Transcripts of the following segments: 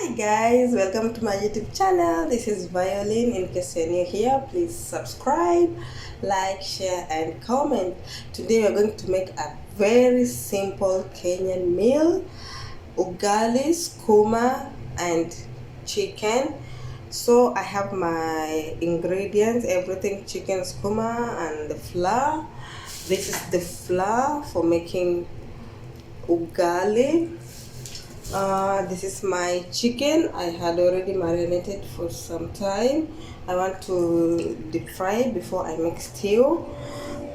Hi guys, welcome to my YouTube channel. This is Violin. In case you're new here, please subscribe, like, share and comment. Today we're going to make a very simple Kenyan meal: ugali, skuma and chicken. So I have my ingredients, everything: chicken, skuma and the flour. This is the flour for making ugali. This is my chicken. I had already marinated for some time. I want to deep fry before I make stew.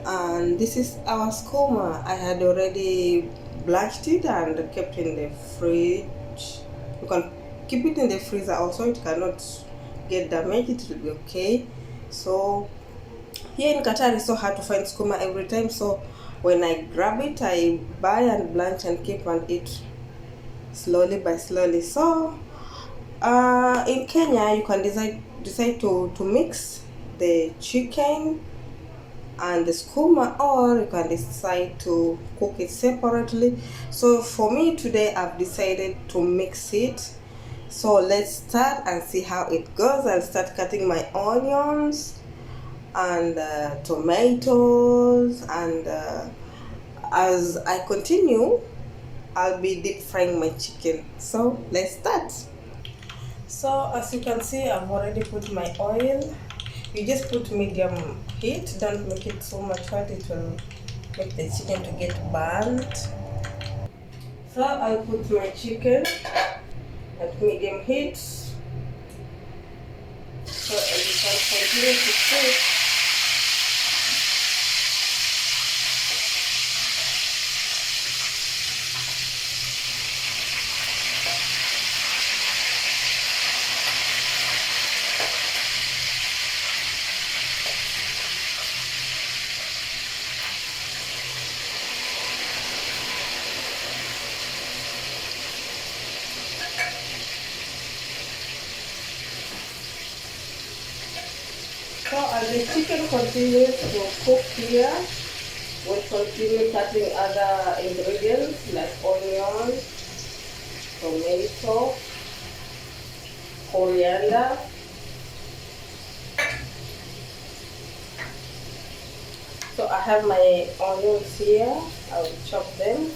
And this is our skuma. I had already blanched it and kept in the fridge. You can keep it in the freezer also, it cannot get damaged, it will be okay. So here in Qatar it's so hard to find skuma every time, so when I grab it I buy and blanch and keep and eat slowly by slowly. So in Kenya you can decide to mix the chicken and the skuma, or you can decide to cook it separately. So for me today I've decided to mix it. So let's start and see how it goes. I'll start cutting my onions and tomatoes, and as I continue I'll be deep frying my chicken. So let's start. So as you can see, I've already put my oil. You just put medium heat, don't make it so much hot, it will make the chicken to get burnt. So I'll put my chicken at medium heat. So you can continue to cook. So as the chicken continues to cook here, we'll continue cutting other ingredients like onion, tomato, coriander, so I have my onions here. I will chop them.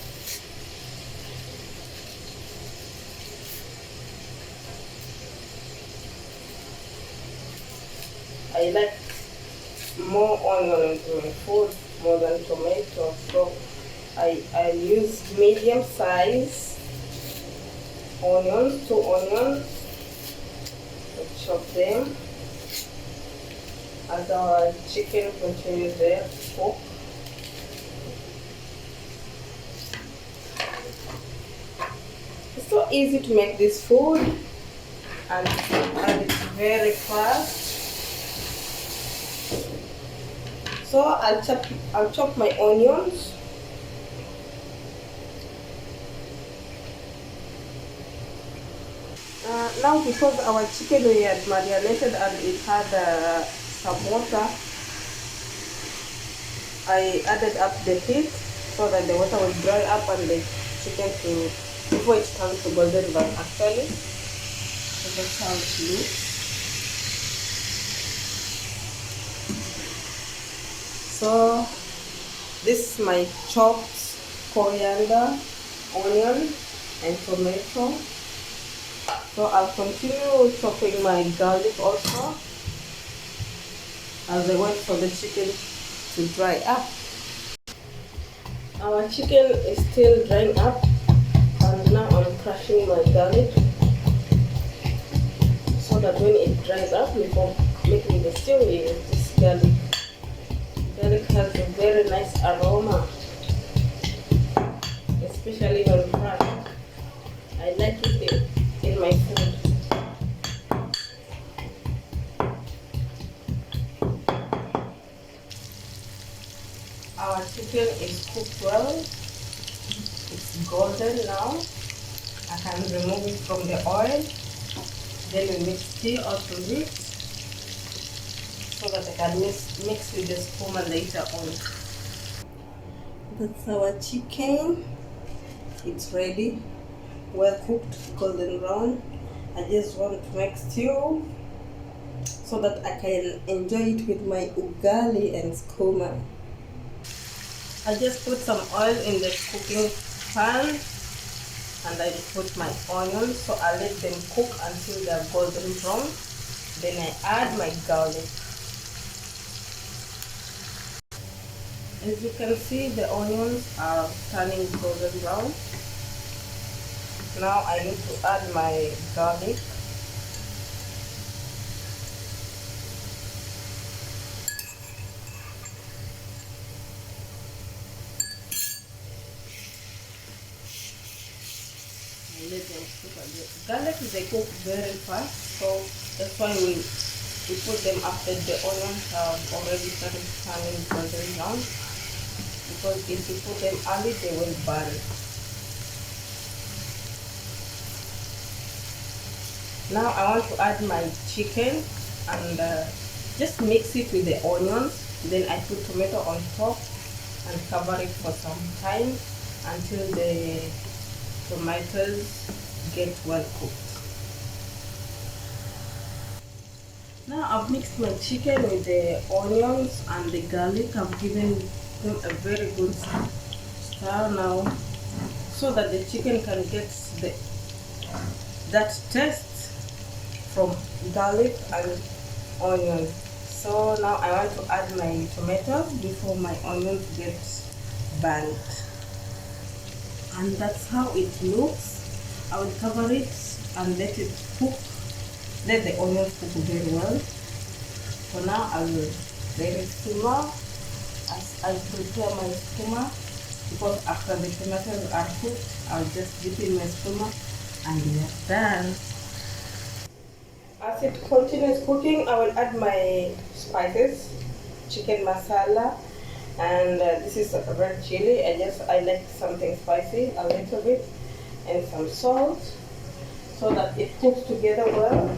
I like more onion into my food more than tomato, so I use medium size onions, 2 onions. I chop them as our chicken continues there to cook. It's so easy to make this food, and it's very fast. So I'll chop my onions. Now because our chicken we had marinated and it had some water, I added up the heat so that the water will dry up and the chicken before it turns to golden brown actually. So that's how it looks. So this is my chopped coriander, onion and tomato. So I'll continue chopping my garlic also as I wait for the chicken to dry up. Our chicken is still drying up, and now I'm crushing my garlic so that when it dries up, before making the stew, we use this garlic. Garlic has a very nice aroma, especially when fried. I like it in my food. Our chicken is cooked well. It's golden now. I can remove it from the oil. Then we mix tea out of it, so that I can mix with the skuma later on. That's our chicken. It's ready, well cooked, golden brown. I just want to make stew so that I can enjoy it with my ugali and skuma. I just put some oil in the cooking pan and I put my onions, so I let them cook until they are golden brown. Then I add my garlic. As you can see, the onions are turning golden brown. Now I need to add my garlic. Let them cook a bit. Garlic they cook very fast, so that's why we put them after the onions have already started turning golden brown. Because if you put them early, they will burn. Now I want to add my chicken and just mix it with the onions. Then I put tomato on top and cover it for some time until the tomatoes get well cooked. Now I've mixed my chicken with the onions and the garlic. I've given them a very good stir now so that the chicken can get that taste from garlic and onion. So now I want to add my tomatoes before my onions get burnt. And that's how it looks. I will cover it and let it cook. Let the onions cook very well. For now, I will let it simmer as I prepare my skuma. Because after the tomatoes are cooked, I'll just dip in my skuma and we are done. As it continues cooking, I will add my spices, chicken masala, and this is a red chili. I like something spicy a little bit, and some salt so that it cooks together well.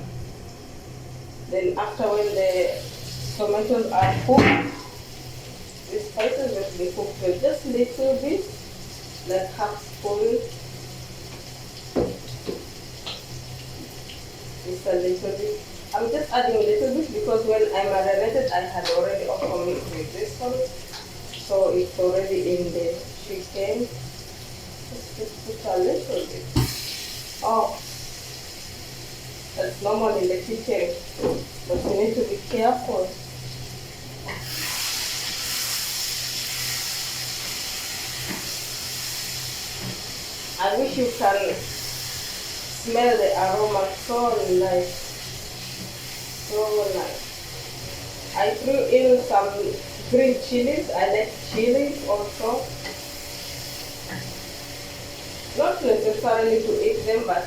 Then after when the tomatoes are cooked, the spices will be cooked with just a little bit, like half spoon. Just a little bit. I'm just adding a little bit because when I marinated, I had already also mixed with this one. So it's already in the chicken. Just put a little bit. Oh, that's normal in the kitchen, but you need to be careful. I wish you can smell the aroma, so nice, so nice. I threw in some green chilies. I like chilies also. Not necessarily to eat them, but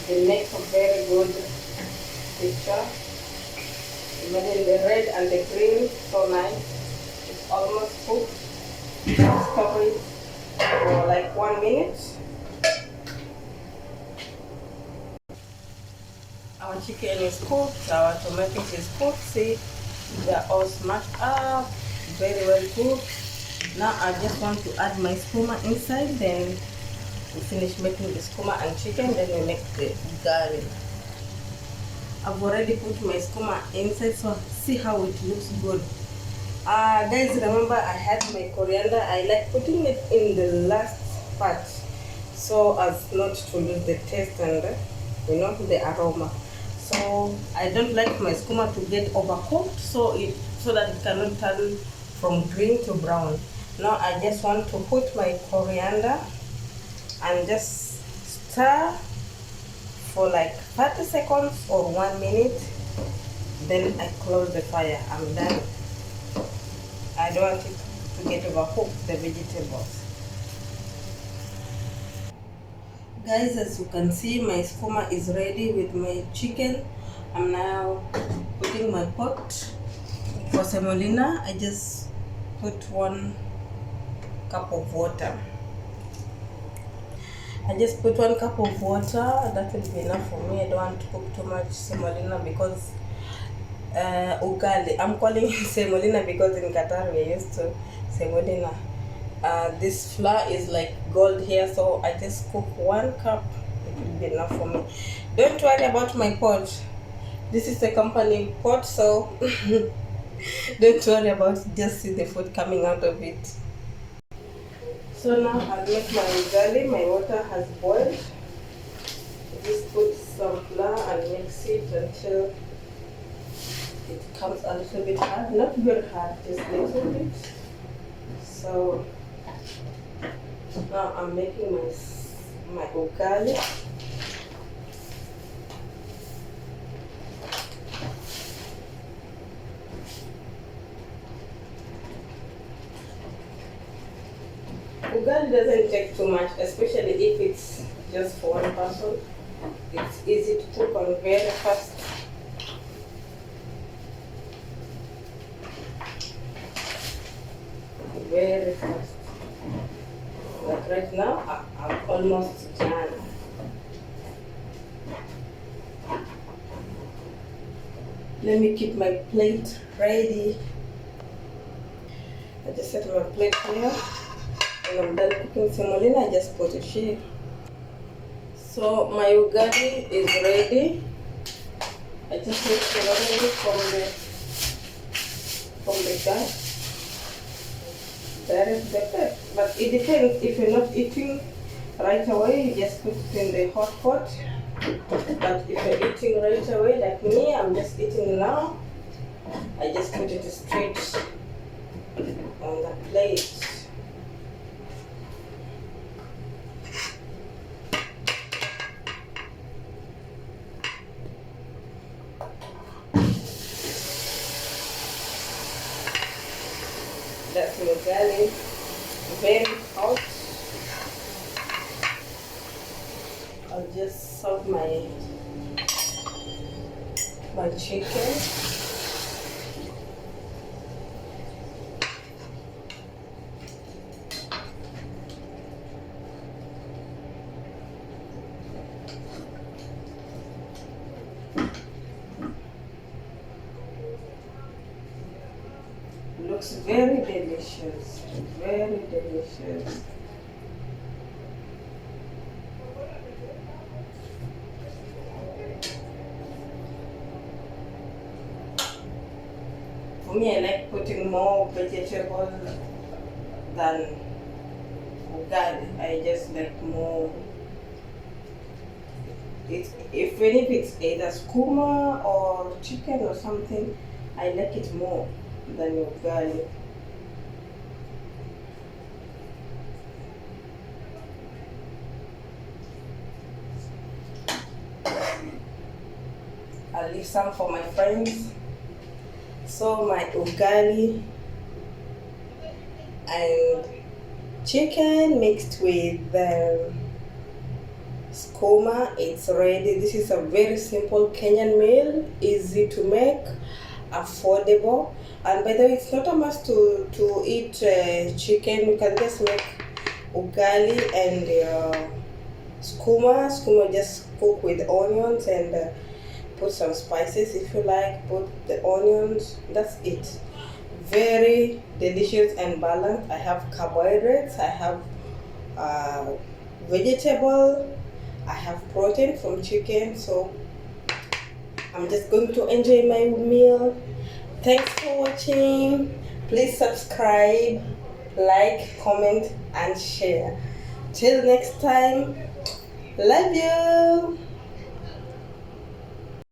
they make a very good picture. Imagine the red and the green, so nice. It's almost cooked. Just cover it for like 1 minute. Our chicken is cooked, our tomatoes is cooked. See, they're all smashed up, very well cooked. Now I just want to add my skuma inside, then we finish making the skuma and chicken, then we make the ugali. I've already put my skuma inside, so see how it looks good. Guys, remember I had my coriander. I like putting it in the last part so as not to lose the taste and the aroma. So I don't like my skuma to get overcooked, so that it cannot turn from green to brown. Now I just want to put my coriander and just stir for like 30 seconds or 1 minute. Then I close the fire. I'm done. I don't want it to get overcooked, the vegetables. Guys, as you can see, my skuma is ready with my chicken. I'm now putting my pot for semolina. I just put 1 cup of water. I just put 1 cup of water. That will be enough for me. I don't want to cook too much semolina because ugali. I'm calling it semolina because in Qatar we used to semolina. This flour is like gold here, so I just cook 1 cup will be enough for me. Don't worry about my pot. This is a company pot, so don't worry about it. Just see the food coming out of it. So now I'll make my ugali. My water has boiled. Just put some flour and mix it until it comes a little bit hard. Not very hard, just a little bit. So now I'm making my ugali. Ugali doesn't take too much, especially if it's just for one person. It's easy to cook on very fast. Very fast. Like right now, I'm almost done. Let me keep my plate ready. I just set my plate here. When I'm done cooking semolina, I just put it here. So my ugali is ready. I just need to remove it from the gas. That is better. But it depends. If you're not eating right away, you just put it in the hot pot. But if you're eating right away, like me, I'm just eating now. I just put it straight on the plate. That's your ugali, very hot. I'll just serve my chicken. Looks very delicious, very delicious. For me, I like putting more vegetables than ugali. I just like more. Even if it's either skuma or chicken or something, I like it more than ugali. I'll leave some for my friends. So my ugali and chicken mixed with skuma, it's ready. This is a very simple Kenyan meal, easy to make, affordable. And by the way, it's not a must to eat chicken. You can just make ugali and skuma. Skuma just cook with onions and put some spices if you like. Put the onions. That's it. Very delicious and balanced. I have carbohydrates. I have vegetable. I have protein from chicken. So I'm just going to enjoy my meal. Thanks for watching. Please subscribe, like, comment, and share. Till next time, love you.